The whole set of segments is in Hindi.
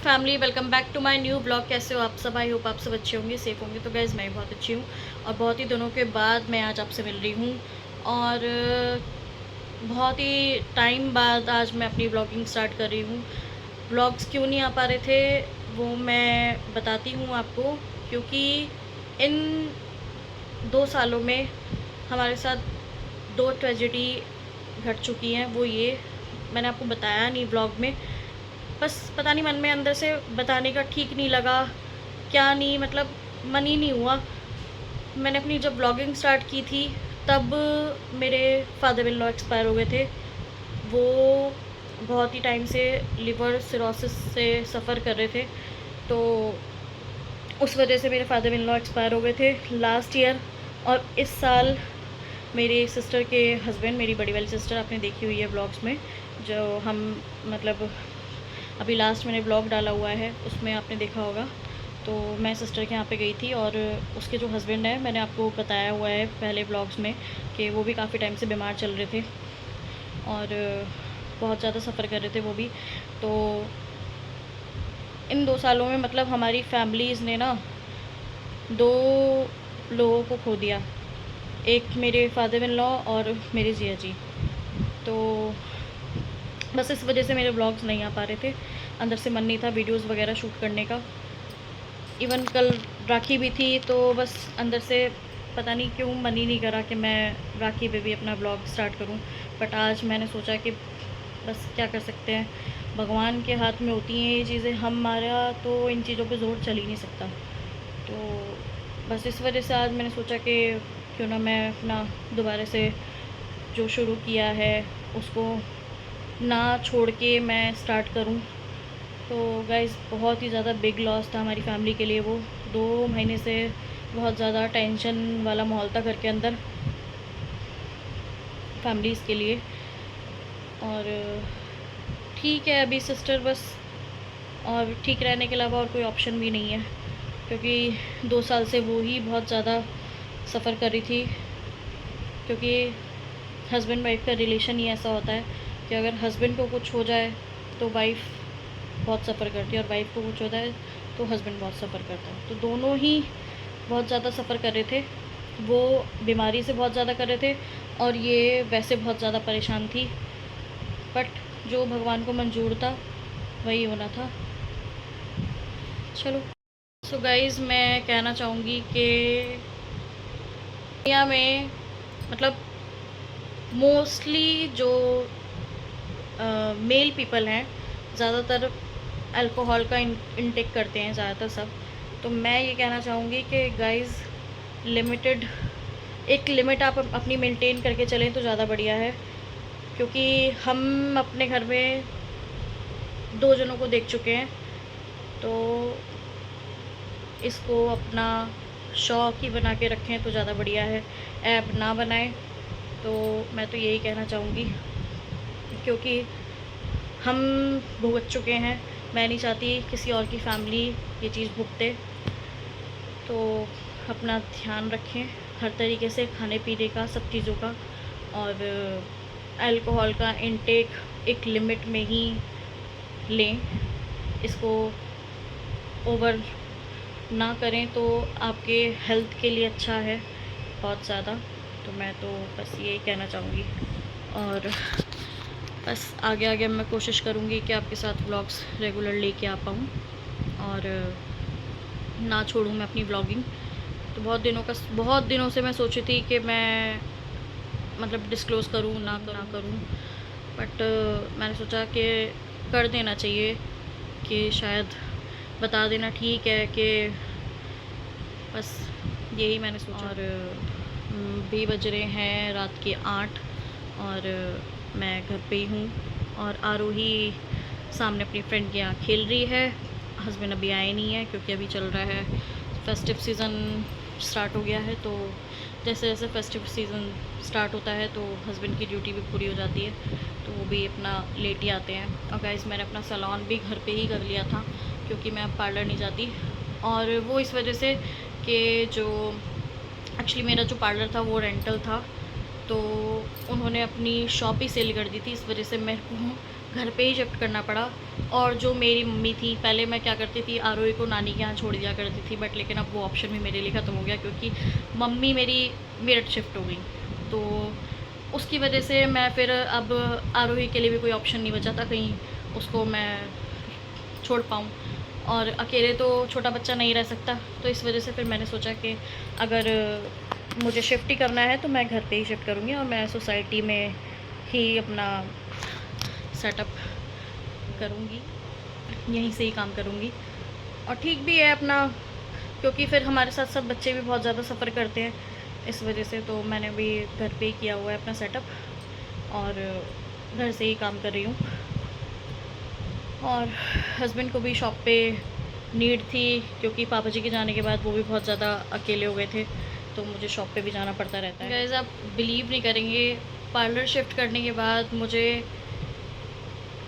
Family, welcome back to my new blog. कैसे हो आप सब? आई होप आप सब अच्छे होंगे, सेफ होंगे। तो गाइज़ मैं भी बहुत अच्छी हूँ और बहुत ही दिनों के बाद मैं आज आपसे मिल रही हूँ और बहुत ही टाइम बाद आज मैं अपनी ब्लॉगिंग स्टार्ट कर रही हूँ। ब्लॉग्स क्यों नहीं आ पा रहे थे वो मैं बताती हूँ आपको, क्योंकि इन 2 सालों में हमारे साथ 2 ट्रेजेडी घट चुकी हैं। वो ये मैंने आपको बताया नहीं ब्लॉग में, बस पता नहीं मन में अंदर से बताने का ठीक नहीं लगा, क्या नहीं मतलब मन ही नहीं हुआ। मैंने अपनी जब ब्लॉगिंग स्टार्ट की थी तब मेरे फादर इन लॉ एक्सपायर हो गए थे। वो बहुत ही टाइम से लिवर सिरोसिस से सफ़र कर रहे थे, तो उस वजह से मेरे फादर इन लॉ एक्सपायर हो गए थे लास्ट ईयर। और इस साल मेरी सिस्टर के हस्बैंड, मेरी बड़ी वाली सिस्टर, आपने देखी हुई है ब्लॉग्स में, जो हम मतलब अभी लास्ट मैंने ब्लॉग डाला हुआ है उसमें आपने देखा होगा। तो मैं सिस्टर के यहाँ पे गई थी और उसके जो हस्बैंड है, मैंने आपको बताया हुआ है पहले ब्लॉग्स में कि वो भी काफ़ी टाइम से बीमार चल रहे थे और बहुत ज़्यादा सफ़र कर रहे थे वो भी। तो इन 2 सालों में मतलब हमारी फैमिलीज़ ने ना 2 लोगों को खो दिया, एक मेरे फादर इन लॉ और मेरे जिया जी। तो बस इस वजह से मेरे ब्लॉग्स नहीं आ पा रहे थे, अंदर से मन नहीं था वीडियोस वगैरह शूट करने का। इवन कल राखी भी थी तो बस अंदर से पता नहीं क्यों मन ही नहीं करा कि मैं राखी पे भी अपना ब्लॉग स्टार्ट करूं। बट आज मैंने सोचा कि बस क्या कर सकते हैं, भगवान के हाथ में होती हैं ये चीज़ें, हमारा तो इन चीज़ों पे ज़ोर चल ही नहीं सकता। तो बस इस वजह से आज मैंने सोचा कि क्यों ना मैं अपना दोबारा से जो शुरू किया है उसको ना छोड़ के मैं स्टार्ट करूं। तो गाइज़ बहुत ही ज़्यादा बिग लॉस था हमारी फैमिली के लिए। वो 2 महीने से बहुत ज़्यादा टेंशन वाला माहौल था घर के अंदर फैमिलीज़ के लिए। और ठीक है, अभी सिस्टर बस, और ठीक रहने के अलावा और कोई ऑप्शन भी नहीं है, क्योंकि 2 साल से वो ही बहुत ज़्यादा सफ़र कर रही थी। क्योंकि हस्बैंड वाइफ का रिलेशन ही ऐसा होता है कि अगर हस्बैंड को कुछ हो जाए तो वाइफ बहुत सफ़र करती है, और वाइफ को कुछ होता है तो हस्बैंड बहुत सफ़र करता है। तो दोनों ही बहुत ज़्यादा सफ़र कर रहे थे। वो बीमारी से बहुत ज़्यादा कर रहे थे और ये वैसे बहुत ज़्यादा परेशान थी, बट जो भगवान को मंजूर था वही होना था। चलो, सो गाइज़ मैं कहना चाहूँगी कि दुनिया में मतलब मोस्टली जो मेल पीपल हैं ज़्यादातर अल्कोहल का इनटेक करते हैं ज़्यादातर सब। तो मैं ये कहना चाहूँगी कि गाइज़ लिमिटेड, एक लिमिट आप अपनी मेंटेन करके चलें तो ज़्यादा बढ़िया है। क्योंकि हम अपने घर में 2 जनों को देख चुके हैं, तो इसको अपना शौक ही बना के रखें तो ज़्यादा बढ़िया है, ऐप ना बनाएं। तो मैं तो यही कहना चाहूँगी, क्योंकि हम भुगत चुके हैं, मैं नहीं चाहती किसी और की फैमिली ये चीज़ भुगते। तो अपना ध्यान रखें हर तरीके से, खाने पीने का, सब चीज़ों का। और अल्कोहल का इनटेक एक लिमिट में ही लें, इसको ओवर ना करें तो आपके हेल्थ के लिए अच्छा है बहुत ज़्यादा। तो मैं तो बस यही कहना चाहूँगी, और बस आगे आगे मैं कोशिश करूँगी कि आपके साथ व्लॉग्स रेगुलर लेके आ पाऊँ और ना छोड़ूँ मैं अपनी व्लॉगिंग। तो बहुत दिनों से मैं सोची थी कि मैं मतलब डिस्क्लोज़ करूँ ना करूँ, बट मैंने सोचा कि कर देना चाहिए, कि शायद बता देना ठीक है, कि बस यही मैंने सोचा। और भी बज रहे हैं रात के 8 और मैं घर पे ही हूँ, और आरोही सामने अपनी फ्रेंड के यहाँ खेल रही है। हस्बैंड अभी आए नहीं है क्योंकि अभी चल रहा है फेस्टिव सीज़न स्टार्ट हो गया है। तो जैसे जैसे फेस्टिव सीज़न स्टार्ट होता है तो हस्बैंड की ड्यूटी भी पूरी हो जाती है, तो वो भी अपना लेट ही आते हैं। और गाइस मैंने अपना सैलून भी घर पे ही कर लिया था, क्योंकि मैं अब पार्लर नहीं जाती। और वो इस वजह से कि जो एक्चुअली मेरा जो पार्लर था वो रेंटल था, तो उन्होंने अपनी शॉप ही सेल कर दी थी। इस वजह से मेरे को घर पे ही शिफ्ट करना पड़ा। और जो मेरी मम्मी थी, पहले मैं क्या करती थी, आरोही को नानी के यहाँ छोड़ दिया करती थी, बट लेकिन अब वो ऑप्शन भी मेरे लिए ख़त्म हो गया क्योंकि मम्मी मेरी मेरठ शिफ्ट हो गई। तो उसकी वजह से मैं फिर अब आरोही के लिए भी कोई ऑप्शन नहीं बचा था कहीं उसको मैं छोड़ पाऊँ, और अकेले तो छोटा बच्चा नहीं रह सकता। तो इस वजह से फिर मैंने सोचा कि अगर मुझे शिफ्ट ही करना है तो मैं घर पे ही शिफ्ट करूँगी और मैं सोसाइटी में ही अपना सेटअप करूँगी, यहीं से ही काम करूँगी। और ठीक भी है अपना, क्योंकि फिर हमारे साथ साथ बच्चे भी बहुत ज़्यादा सफ़र करते हैं, इस वजह से तो मैंने भी घर पे ही किया हुआ है अपना सेटअप और घर से ही काम कर रही हूँ। और हस्बैंड को भी शॉप पे नीड थी क्योंकि पापा जी के जाने के बाद वो भी बहुत ज़्यादा अकेले हो गए थे, तो मुझे शॉप पे भी जाना पड़ता रहता है। गाइस, आप बिलीव नहीं करेंगे, पार्लर शिफ्ट करने के बाद मुझे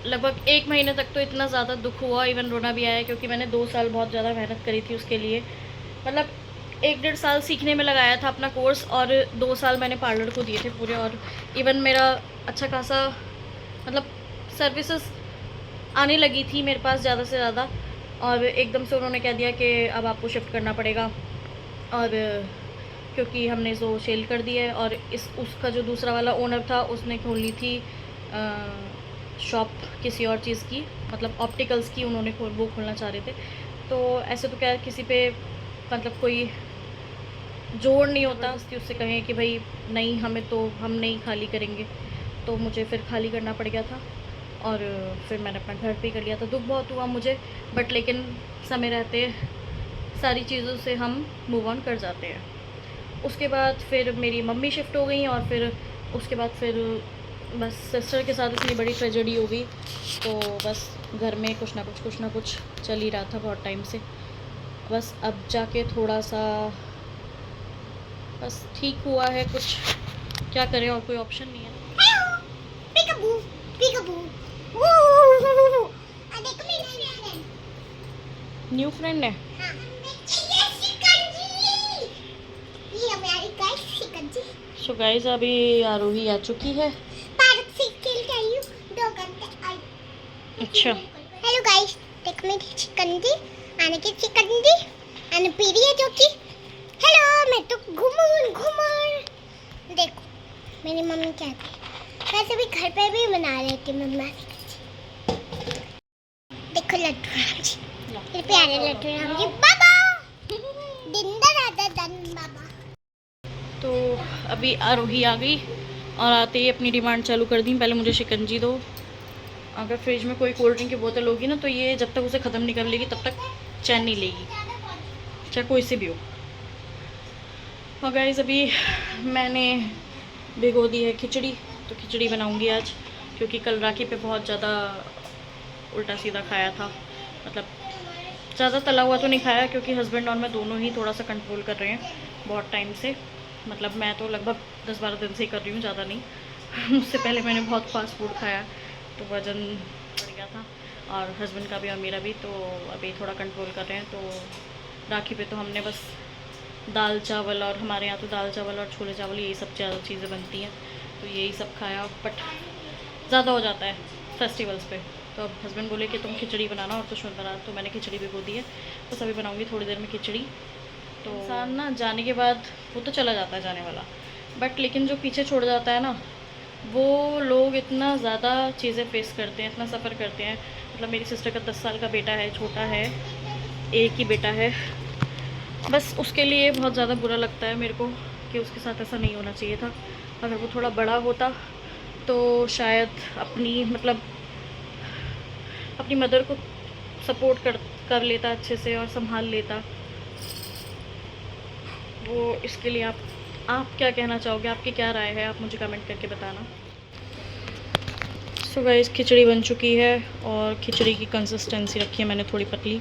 लगभग 1 महीने तक तो इतना ज़्यादा दुख हुआ, इवन रोना भी आया, क्योंकि मैंने 2 साल बहुत ज़्यादा मेहनत करी थी उसके लिए। मतलब 1 डेढ़ साल सीखने में लगाया था अपना कोर्स, और 2 साल मैंने पार्लर को दिए थे पूरे। और इवन मेरा अच्छा खासा मतलब सर्विसेज आने लगी थी मेरे पास ज़्यादा से ज़्यादा, और एकदम से उन्होंने कह दिया कि अब आपको शिफ्ट करना पड़ेगा। और क्योंकि हमने जो सेल कर दी है, और उसका जो दूसरा वाला ओनर था उसने खोल ली थी शॉप किसी और चीज़ की, मतलब ऑप्टिकल्स की, उन्होंने वो खोलना चाह रहे थे। तो ऐसे तो क्या किसी पे मतलब कोई जोड़ नहीं होता कि उससे कहें कि भाई नहीं, हमें तो हम नहीं खाली करेंगे, तो मुझे फिर खाली करना पड़ गया था। और फिर मैंने अपना घर पे कर लिया था। दुख बहुत हुआ मुझे, बट लेकिन समय रहते सारी चीज़ों से हम मूव ऑन कर जाते हैं। उसके बाद फिर मेरी मम्मी शिफ्ट हो गई, और फिर उसके बाद फिर बस सिस्टर के साथ इतनी बड़ी ट्रेजेडी हो गई, तो बस घर में कुछ ना कुछ चल ही रहा था बहुत टाइम से। बस अब जाके थोड़ा सा बस ठीक हुआ है कुछ, क्या करें, और कोई ऑप्शन नहीं है। न्यू फ्रेंड है। सो गाइस, अभी आरोही आ चुकी है। अच्छा, हेलो गाइस, देखो मेरी चिकनजी आने की चिकनजी आने पीरी है जो कि हेलो, मैं तो घूमूं देखो मेरी मम्मी क्या थी, वैसे भी घर पे भी बना लेती मम्मा। देखो लड्डू राम जी, ये प्यारे लड्डू राम जी बाबा, दिंदा दादा दन बाबा। तो अभी आरोही आ गई और आते ही अपनी डिमांड चालू कर दी, पहले मुझे शिकंजी दो। अगर फ्रिज में कोई कोल्ड ड्रिंक की बोतल होगी ना, तो ये जब तक उसे ख़त्म नहीं कर लेगी तब तक चैन नहीं लेगी, चाहे कोई से भी हो। और गाइस, अभी मैंने भिगो दी है खिचड़ी, तो खिचड़ी बनाऊंगी आज, क्योंकि कल राखी पे बहुत ज़्यादा उल्टा सीधा खाया था। मतलब ज़्यादा तला हुआ तो नहीं खाया, क्योंकि हस्बैंड और मैं दोनों ही थोड़ा सा कंट्रोल कर रहे हैं बहुत टाइम से। मतलब मैं तो लगभग 10-12 दिन से ही कर रही हूँ, ज़्यादा नहीं। उससे पहले मैंने बहुत फास्ट फूड खाया, तो वज़न बढ़ गया था, और हस्बैंड का भी और मेरा भी। तो अभी थोड़ा कंट्रोल कर रहे हैं। तो राखी पे तो हमने बस दाल चावल, और हमारे यहाँ तो दाल चावल और छोले चावल यही सब ज़्यादा चीज़ें बनती हैं, तो यही सब खाया। बट ज़्यादा हो जाता है फेस्टिवल्स पे, तो अब हस्बैंड बोले कि तुम खिचड़ी बनाना और कुछ मत बना, तो मैंने खिचड़ी भिगो दी है, बस अभी बनाऊँगी थोड़ी देर में खिचड़ी। तो इंसान ना जाने के बाद वो तो चला जाता है जाने वाला, बट लेकिन जो पीछे छोड़ जाता है ना, वो लोग इतना ज़्यादा चीज़ें फेस करते हैं, इतना सफ़र करते हैं। मतलब मेरी सिस्टर का 10 साल का बेटा है, छोटा है, एक ही बेटा है। बस उसके लिए बहुत ज़्यादा बुरा लगता है मेरे को कि उसके साथ ऐसा नहीं होना चाहिए था। अगर वो थोड़ा बड़ा होता तो शायद अपनी मदर को सपोर्ट कर लेता अच्छे से और संभाल लेता वो। इसके लिए आप क्या कहना चाहोगे, आपकी क्या राय है, आप मुझे कमेंट करके बताना। सो गाइस, खिचड़ी बन चुकी है, और खिचड़ी की कंसिस्टेंसी रखी है मैंने थोड़ी पतली,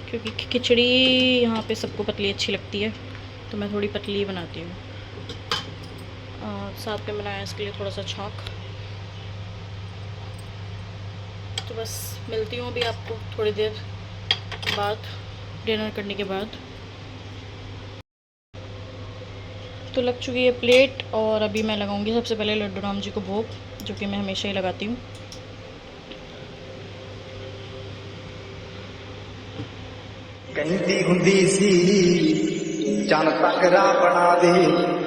क्योंकि खिचड़ी यहाँ पे सबको पतली अच्छी लगती है, तो मैं थोड़ी पतली बनाती हूँ। और साथ में बनाया इसके लिए थोड़ा सा छौंक। तो बस मिलती हूँ अभी आपको थोड़ी देर बाद, डिनर करने के बाद। तो लग चुकी है प्लेट और अभी मैं लगाऊंगी सबसे पहले लड्डू राम जी को भोग, जो कि मैं हमेशा ही लगाती हूँ। कहती हुंदी सी चन तकरा बना दे